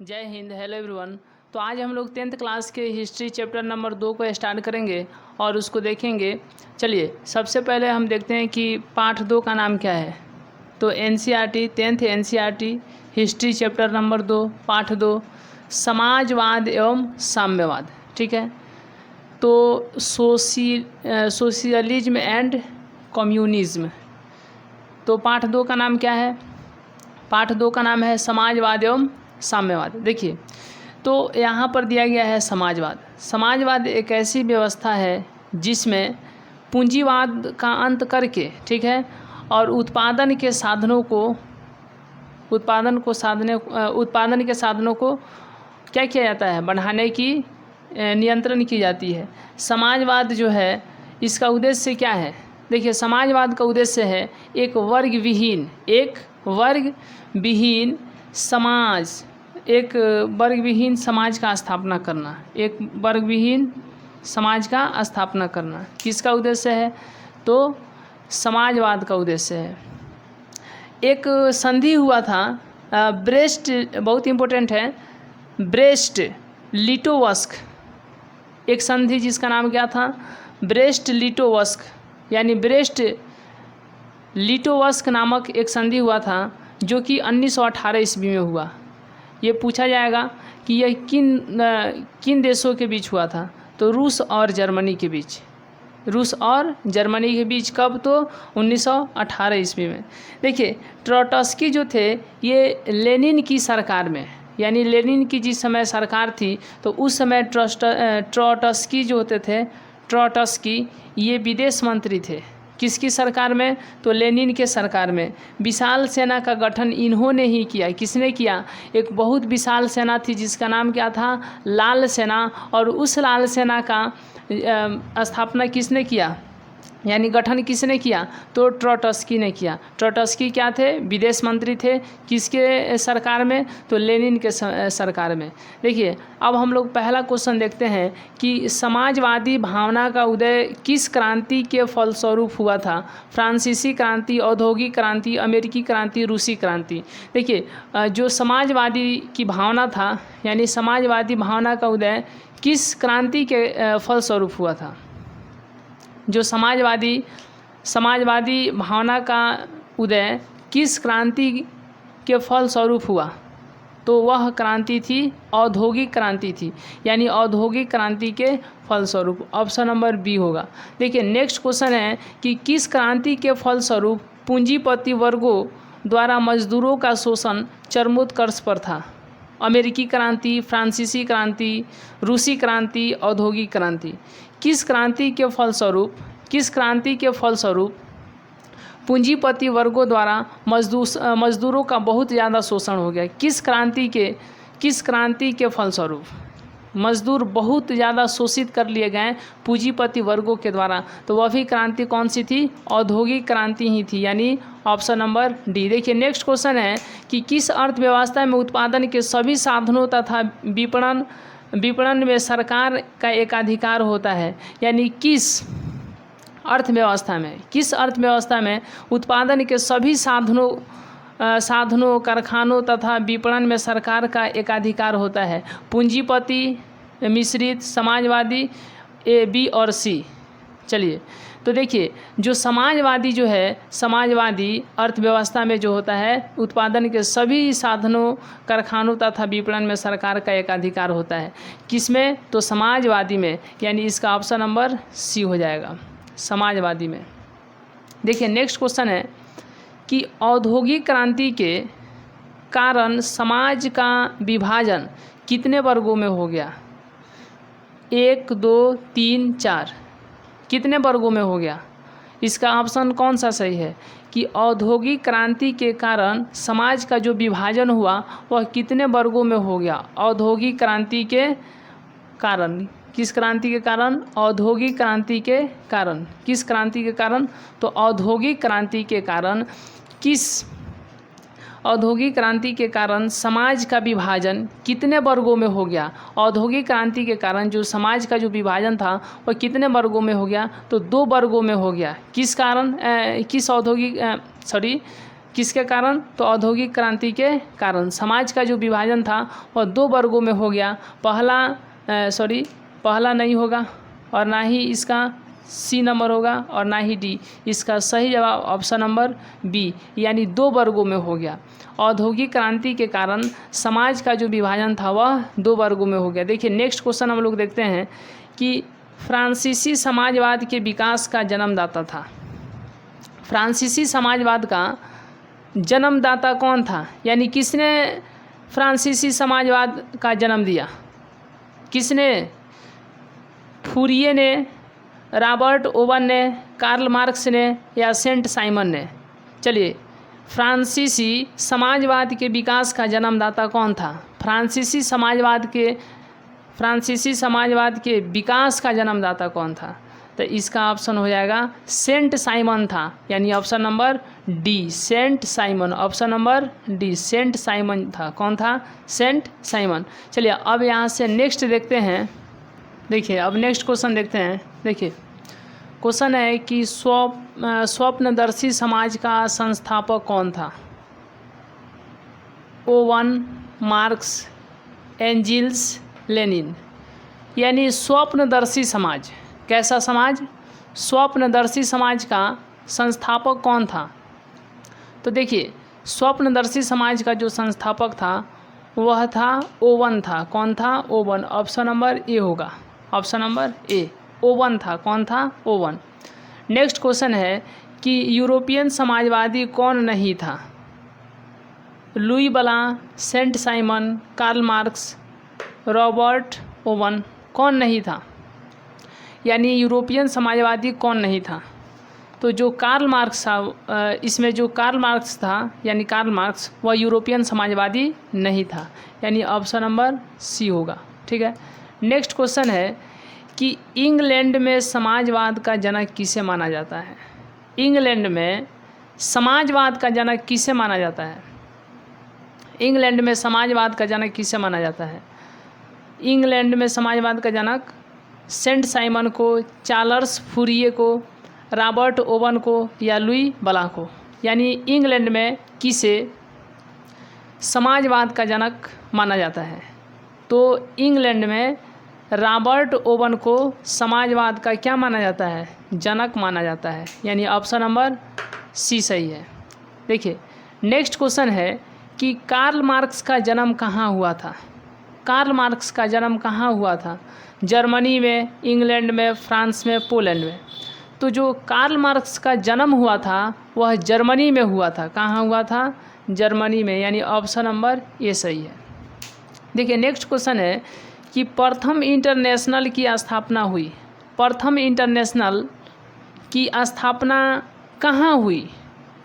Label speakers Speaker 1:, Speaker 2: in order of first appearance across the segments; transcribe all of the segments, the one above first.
Speaker 1: जय Hind. Hello everyone. तो आज हम लोग 10th क्लास के हिस्ट्री चैप्टर नंबर 2 को स्टार्ट करेंगे और उसको देखेंगे। चलिए सबसे पहले हम देखते हैं कि पाठ 2 का नाम क्या है। तो NCERT 10th NCERT history chapter number 2 पाठ 2 समाजवाद एवं साम्यवाद। ठीक है, तो सोशलिज्म एंड कम्युनिज्म। तो पाठ 2 का नाम क्या है? पाठ 2 का नाम है समाजवाद एवं साम्यवाद। देखिए तो यहाँ पर दिया गया है समाजवाद। समाजवाद एक ऐसी व्यवस्था है जिसमें पूंजीवाद का अंत करके, ठीक है, और उत्पादन के साधनों को क्या किया जाता है, बढ़ाने की नियंत्रण की जाती है। समाजवाद जो है इसका उद्देश्य क्या है? देखिए समाजवाद का उद्देश्य है एक वर्ग विहीन समाज का स्थापना करना। एक वर्ग विहीन समाज का स्थापना करना किसका उद्देश्य है? तो समाजवाद का उद्देश्य है। एक संधि हुआ था ब्रेस्ट, बहुत इम्पोर्टेंट है, ब्रेस्ट लिटोवस्क। एक संधि जिसका नाम क्या था? ब्रेस्ट लिटोवस्क, यानी ब्रेस्ट लिटोवस्क नामक एक संधि हुआ था जो कि 1918 ईस्वी में हुआ। ये पूछा जाएगा कि यह किन देशों के बीच हुआ था? तो रूस और जर्मनी के बीच। कब? तो 1918 ईस्वी में। देखिए ट्रोट्स्की जो थे ये लेनिन की सरकार में, यानी लेनिन की जिस समय सरकार थी तो उस समय ट्रोट्स्की जो होते थे, ट्रोट्स्की ये विदेश मंत्री थे। किसकी सरकार में? तो लेनिन के सरकार में। विशाल सेना का गठन इन्होंने ही किया। किसने किया? एक बहुत विशाल सेना थी जिसका नाम क्या था? लाल सेना। और उस लाल सेना का स्थापना किसने किया, यानी गठन किसने किया? तो ट्रोट्स्की ने किया। ट्रोट्स्की क्या थे? विदेश मंत्री थे। किसके सरकार में? तो लेनिन के सरकार में। देखिए अब हम लोग पहला क्वेश्चन देखते हैं कि समाजवादी भावना का उदय किस क्रांति के फलस्वरूप हुआ था? फ्रांसीसी क्रांति, औद्योगिक क्रांति, अमेरिकी क्रांति, रूसी क्रांति। देखिए जो समाजवादी की भावना था, यानी समाजवादी भावना का उदय किस क्रांति के फलस्वरूप हुआ था? जो समाजवादी भावना का उदय किस क्रांति के फलस्वरूप हुआ? तो वह क्रांति थी औद्योगिक क्रांति थी, यानी औद्योगिक क्रांति के फलस्वरूप। ऑप्शन नंबर बी होगा। देखिए नेक्स्ट क्वेश्चन है कि किस क्रांति के फलस्वरूप पूंजीपति वर्गों द्वारा मजदूरों का शोषण चरमोत्कर्ष पर था? अमेरिकी क्रांति, फ्रांसीसी क्रांति, रूसी क्रांति, औद्योगिक क्रांति। किस क्रांति के फलस्वरूप पूंजीपति वर्गों द्वारा मजदूरों का बहुत ज़्यादा शोषण हो गया? किस क्रांति के फलस्वरूप मजदूर बहुत ज़्यादा शोषित कर लिए गए पूंजीपति वर्गों के द्वारा? तो वह भी क्रांति कौन सी थी? औद्योगिक क्रांति ही थी, यानी ऑप्शन नंबर डी। देखिए नेक्स्ट क्वेश्चन है कि किस अर्थव्यवस्था में उत्पादन के सभी साधनों तथा विपणन में सरकार का एकाधिकार होता है? यानी किस अर्थव्यवस्था में उत्पादन के सभी साधनों, कारखानों तथा विपणन में सरकार का एकाधिकार होता है? पूंजीपति, मिश्रित, समाजवादी, ए, बी और सी। चलिए तो देखिए जो समाजवादी अर्थव्यवस्था में जो होता है उत्पादन के सभी साधनों, कारखानों तथा विपणन में सरकार का एकाधिकार होता है। किसमें? तो समाजवादी में, यानी इसका ऑप्शन नंबर सी हो जाएगा, समाजवादी में। देखिए नेक्स्ट क्वेश्चन है कि औद्योगिक क्रांति के कारण समाज का विभाजन कितने वर्गों में हो गया? 1, 2, 3, 4। कितने वर्गों में हो गया? इसका ऑप्शन कौन सा सही है कि औद्योगिक क्रांति के कारण समाज का जो विभाजन हुआ वह कितने वर्गों में हो गया? औद्योगिक क्रांति के कारण। किस क्रांति के कारण? औद्योगिक क्रांति के कारण। किस क्रांति के कारण? तो औद्योगिक क्रांति के कारण। औद्योगिक क्रांति के कारण समाज का विभाजन कितने वर्गों में हो गया? औद्योगिक क्रांति के कारण जो समाज का जो विभाजन था वह कितने वर्गों में हो गया? तो 2 वर्गों में हो गया। किस कारण? किसके कारण? तो औद्योगिक क्रांति के कारण समाज का जो विभाजन था वह 2 वर्गों में हो गया। पहला नहीं होगा और ना ही इसका सी नंबर होगा और ना ही डी। इसका सही जवाब ऑप्शन नंबर बी, यानी 2 वर्गों में हो गया। औद्योगिक क्रांति के कारण समाज का जो विभाजन था वह 2 वर्गों में हो गया। देखिए नेक्स्ट क्वेश्चन हम लोग देखते हैं कि फ्रांसीसी समाजवाद के विकास का जन्मदाता था। फ्रांसीसी समाजवाद का जन्मदाता कौन था? यानी किसने फ्रांसीसी समाजवाद का जन्म दिया? किसने? फूरिये ने, रॉबर्ट ओवन ने, कार्ल मार्क्स ने या सेंट साइमन ने? चलिए, फ्रांसीसी समाजवाद के विकास का जन्मदाता कौन था? फ्रांसीसी समाजवाद के विकास का जन्मदाता कौन था? तो इसका ऑप्शन हो जाएगा सेंट साइमन था, यानी option number D, saint Simon. Option number D, saint Simon था। कौन था? Saint Simon. चलिए अब यहाँ से नेक्स्ट देखते हैं। देखिए अब नेक्स्ट क्वेश्चन देखते हैं। देखिए क्वेश्चन है कि स्वप्नदर्शी समाज का संस्थापक कौन था? Oven, marks, Angeles, Lenin. यानी स्वप्नदर्शी समाज, कैसा समाज? स्वप्नदर्शी समाज का संस्थापक कौन था? तो देखिए स्वप्नदर्शी समाज का जो संस्थापक था वह था ओवन था। कौन था? ओवन। ऑप्शन नंबर ए होगा, ऑप्शन नंबर ए, ओवन था। कौन था? ओवन। नेक्स्ट क्वेश्चन है कि यूरोपियन समाजवादी कौन नहीं था? Louis Blanc, Saint Simon, Karl Marx, Robert Owen. कौन नहीं था? यानी यूरोपियन समाजवादी कौन नहीं था? तो जो कार्ल मार्क्स था, इसमें जो कार्ल मार्क्स था यानी कार्ल मार्क्स, वह यूरोपियन समाजवादी नहीं था, यानी ऑप्शन नंबर सी होगा। ठीक है। नेक्स्ट क्वेश्चन है कि इंग्लैंड में समाजवाद का जनक किसे माना जाता है? इंग्लैंड में समाजवाद का जनक किसे माना जाता है? इंग्लैंड में समाजवाद का जनक किसे माना जाता है? इंग्लैंड में समाजवाद का जनक सेंट साइमन को, चार्ल्स फूरिये को, रॉबर्ट ओवन को या लुई ब्लां को। यानी इंग्लैंड में किसे समाजवाद का जनक माना जाता है? तो इंग्लैंड में रॉबर्ट ओवन को समाजवाद का क्या माना जाता है? जनक माना जाता है, यानी ऑप्शन नंबर सी सही है। देखिए नेक्स्ट क्वेश्चन है कि कार्ल मार्क्स का जन्म कहाँ हुआ था? कार्ल मार्क्स का जन्म कहाँ हुआ था? जर्मनी में, इंग्लैंड में, फ्रांस में, पोलैंड में। तो जो कार्ल मार्क्स का जन्म हुआ था वह जर्मनी में हुआ था। कहाँ हुआ था? जर्मनी में, यानी ऑप्शन नंबर ए सही है। देखिए नेक्स्ट क्वेश्चन है कि प्रथम इंटरनेशनल की स्थापना हुई। प्रथम इंटरनेशनल की स्थापना कहाँ हुई?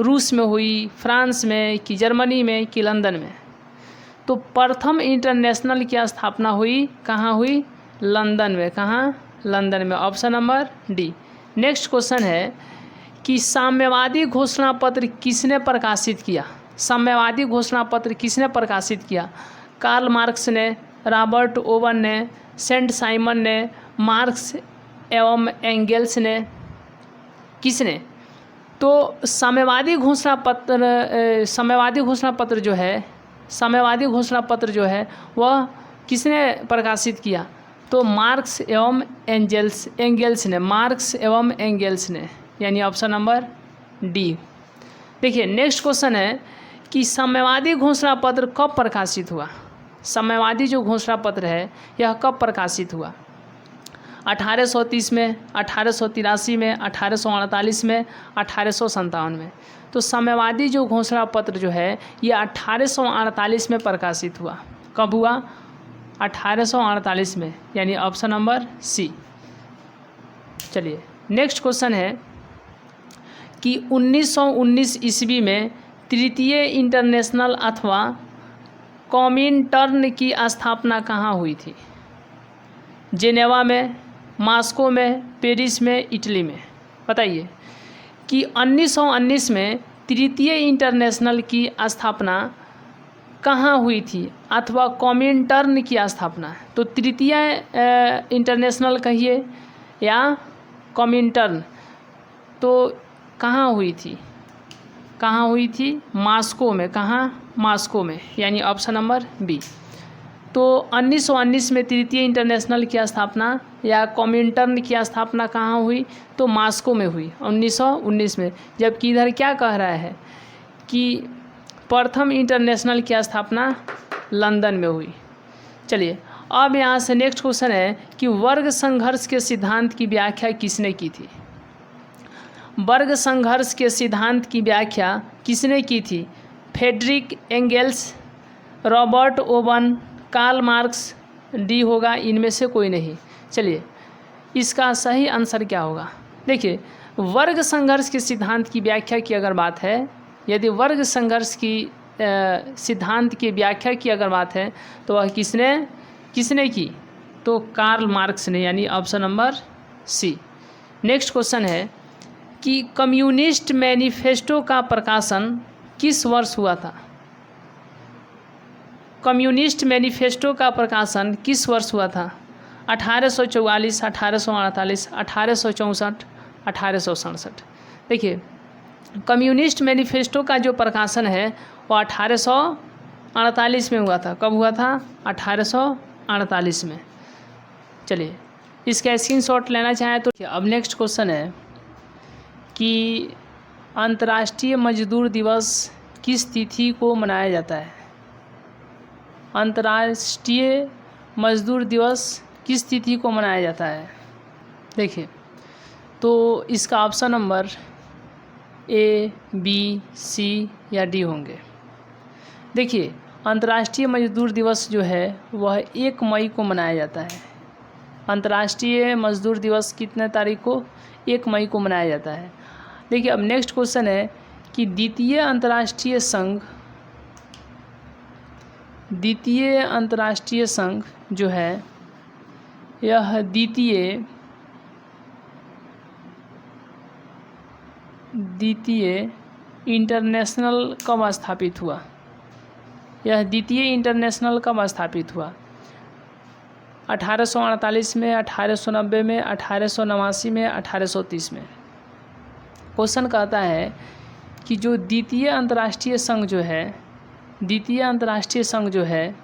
Speaker 1: रूस में हुई, फ्रांस में, कि जर्मनी में, कि लंदन में? तो प्रथम इंटरनेशनल की स्थापना हुई कहाँ हुई? लंदन में। कहाँ? लंदन में। Option number D. Next question है कि साम्यवादी घोषणा पत्र किसने प्रकाशित किया? साम्यवादी घोषणा पत्र किसने प्रकाशित किया? कार्ल मार्क्स ने, रॉबर्ट ओवन ने, सेंट साइमन ने, मार्क्स एवं एंगेल्स ने? किसने? तो साम्यवादी घोषणा पत्र जो है वह किसने प्रकाशित किया? तो मार्क्स एवं एंगेल्स ने। मार्क्स एवं एंगेल्स ने, यानी ऑप्शन नंबर डी। देखिए नेक्स्ट क्वेश्चन है कि साम्यवादी घोषणा पत्र कब प्रकाशित हुआ? साम्यवादी जो घोषणा पत्र है यह कब प्रकाशित हुआ? 1830 में, 1883 में, 1848 में, 1857 में। तो साम्यवादी जो घोषणा पत्र जो है ये 1848 में प्रकाशित हुआ। कब हुआ? 1848 में, यानी ऑप्शन नंबर सी। चलिए नेक्स्ट क्वेश्चन है कि 1919 ईस्वी में तृतीय इंटरनेशनल अथवा कॉमिनटर्न की स्थापना कहाँ हुई थी? जेनेवा में, मॉस्को में, पेरिस में, इटली में? बताइए कि 1919 में तृतीय इंटरनेशनल की स्थापना कहाँ हुई थी अथवा कॉमिनटर्न की स्थापना? तो तृतीय इंटरनेशनल कहिए या कॉमिनटर्न, तो कहाँ हुई थी? कहाँ हुई थी? मॉस्को में। कहाँ? मॉस्को में, यानी ऑप्शन नंबर बी। तो 1919 में तृतीय इंटरनेशनल की स्थापना या कॉमिंटर्न की स्थापना कहाँ हुई? तो मॉस्को में हुई 1919 में। जबकि इधर क्या कह रहा है कि प्रथम इंटरनेशनल की स्थापना लंदन में हुई। चलिए अब यहाँ से नेक्स्ट क्वेश्चन है कि वर्ग संघर्ष के सिद्धांत की व्याख्या किसने की थी? वर्ग संघर्ष के सिद्धांत की व्याख्या किसने की थी? Friedrich Engels, Robert Owen, Karl Marx, D होगा इनमें से कोई नहीं। चलिए इसका सही आंसर क्या होगा? देखिए वर्ग संघर्ष के सिद्धांत की व्याख्या की अगर बात है, यदि वर्ग संघर्ष की सिद्धांत की व्याख्या की अगर बात है तो वह किसने की? तो कार्ल मार्क्स ने, यानी option number C. Next question है कि कम्युनिस्ट मैनिफेस्टो का प्रकाशन किस वर्ष हुआ था? कम्युनिस्ट मैनिफेस्टो का प्रकाशन किस वर्ष हुआ था? 1844, 1848, 1864, 1867। देखिए कम्युनिस्ट मैनिफेस्टो का जो प्रकाशन है वो 1848 में हुआ था। कब हुआ था? 1848 में। चलिए इसका स्क्रीनशॉट लेना चाहें तो। अब नेक्स्ट क्वेश्चन है कि अंतर्राष्ट्रीय मजदूर दिवस किस तिथि को मनाया जाता है? अंतर्राष्ट्रीय मजदूर दिवस किस तिथि को मनाया जाता है? देखिए तो इसका ऑप्शन नंबर ए, बी, सी या डी होंगे। देखिए अंतर्राष्ट्रीय मजदूर दिवस जो है वह 1 मई को मनाया जाता है। अंतर्राष्ट्रीय मजदूर दिवस कितने तारीख को? 1 मई को मनाया जाता है। देखिए अब नेक्स्ट क्वेश्चन है कि द्वितीय अंतर्राष्ट्रीय संघ जो है यह द्वितीय इंटरनेशनल कब स्थापित हुआ? यह द्वितीय इंटरनेशनल कब स्थापित हुआ? 1848 में, 1890 में, 1889 में, 1830 में। क्वेश्चन कहता है कि जो द्वितीय अंतर्राष्ट्रीय संघ जो है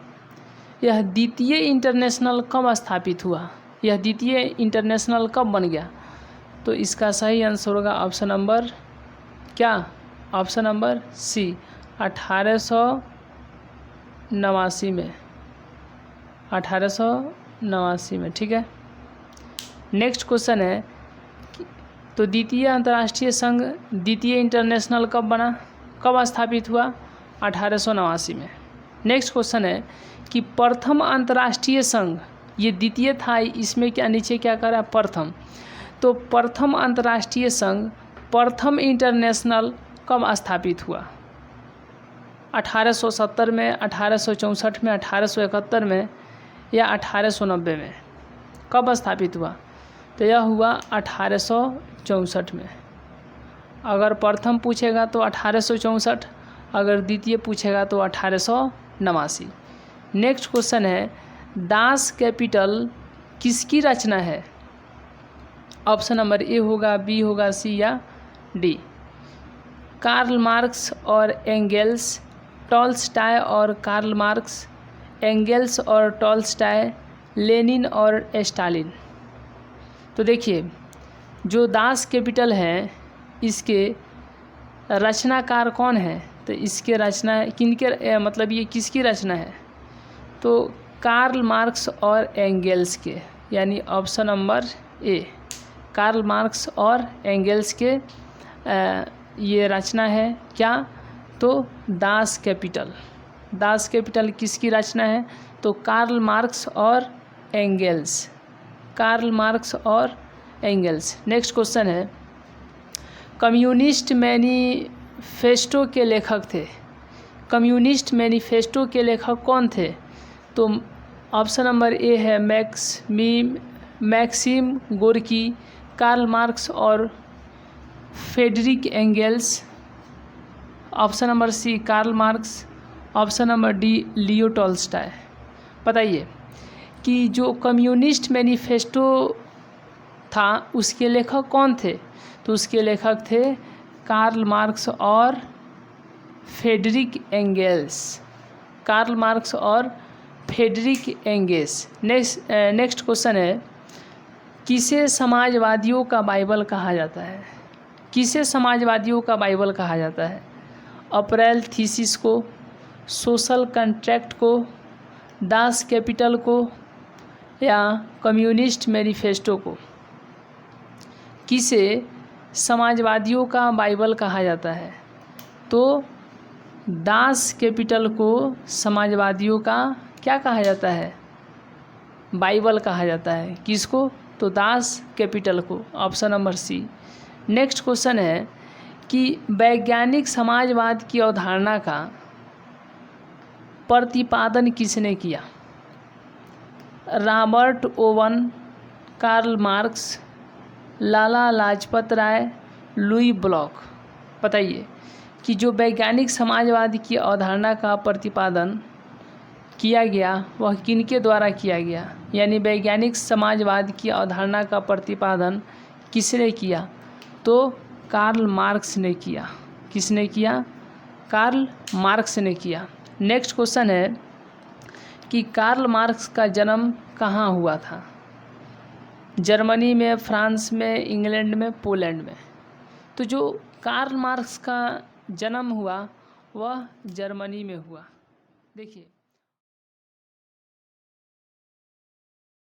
Speaker 1: यह द्वितीय इंटरनेशनल कब स्थापित हुआ? यह द्वितीय इंटरनेशनल कब बन गया? तो इसका सही आंसर होगा ऑप्शन नंबर क्या? ऑप्शन नंबर सी, 1889 में। 1889 में, ठीक है। नेक्स्ट क्वेश्चन है तो द्वितीय अंतर्राष्ट्रीय संघ, द्वितीय इंटरनेशनल कब बना, कब स्थापित हुआ? 1889 में। नेक्स्ट क्वेश्चन है कि प्रथम अंतर्राष्ट्रीय संघ, ये द्वितीय था, इसमें क्या नीचे क्या करा? प्रथम। तो प्रथम अंतर्राष्ट्रीय संघ, प्रथम इंटरनेशनल कब स्थापित हुआ? 1870 में, 1864 में, 1871 में या 1890 में? कब स्थापित हुआ? तो यह हुआ 1864 में। अगर प्रथम पूछेगा तो 1864, अगर द्वितीय पूछेगा तो 1889। नेक्स्ट क्वेश्चन है दास कैपिटल किसकी रचना है? ऑप्शन नंबर ए होगा, बी होगा, सी या डी। कार्ल मार्क्स और एंगेल्स, टॉल्स्टॉय और कार्ल मार्क्स, एंगेल्स और टॉल्स्टॉय, लेनिन और स्टालिन। तो देखिए जो दास कैपिटल है इसके रचनाकार कौन है? तो इसके रचना किनके, मतलब ये किसकी रचना है? तो कार्ल मार्क्स और एंगेल्स के, यानी option number A, Karl Marx और एंगेल्स के ये रचना है। क्या? तो दास कैपिटल। दास कैपिटल किसकी रचना है? तो कार्ल मार्क्स और एंगेल्स, कार्ल मार्क्स और एंगेल्स। नेक्स्ट क्वेश्चन है कम्युनिस्ट मैनिफेस्टो के लेखक थे। कम्युनिस्ट मैनिफेस्टो के लेखक कौन थे? तो ऑप्शन नंबर ए है मैक्सिम गोर्की, कार्ल मार्क्स और Friedrich Engels. Option number C Karl Marx, option number D Leo Tolstoy. बताइए कि जो कम्युनिस्ट मैनिफेस्टो था उसके लेखक कौन थे? तो उसके लेखक थे कार्ल मार्क्स और फ्रेडरिक एंगेल्स, कार्ल मार्क्स और फ्रेडरिक एंगेल्स। नेक्स्ट क्वेश्चन है, किसे समाजवादियों का बाइबल कहा जाता है? किसे समाजवादियों का बाइबल कहा जाता है? अप्रैल थीसिस को, सोशल कॉन्ट्रैक्ट को, दास कैपिटल को, या कम्युनिस्ट मैनिफेस्टो को? किसे समाजवादियों का बाइबल कहा जाता है? तो दास कैपिटल को समाजवादियों का क्या कहा जाता है? बाइबल कहा जाता है। किसको? तो दास कैपिटल को, option number C. Next question है कि वैज्ञानिक समाजवाद की अवधारणा का प्रतिपादन किसने किया? Robert Owen, Karl marks, Lala Lajpat Rai, Louis block. बताइए कि जो वैज्ञानिक समाजवाद की अवधारणा का प्रतिपादन किया गया वह किनके द्वारा किया गया? यानी वैज्ञानिक समाजवाद की अवधारणा का प्रतिपादन किसने किया? तो कार्ल मार्क्स ने किया। किसने किया? कार्ल मार्क्स ने किया। नेक्स्ट क्वेश्चन है कि कार्ल मार्क्स का जन्म कहाँ हुआ था? जर्मनी में, फ्रांस में, इंग्लैंड में, पोलैंड में? तो जो कार्ल मार्क्स का जन्म हुआ वह जर्मनी में हुआ। देखिए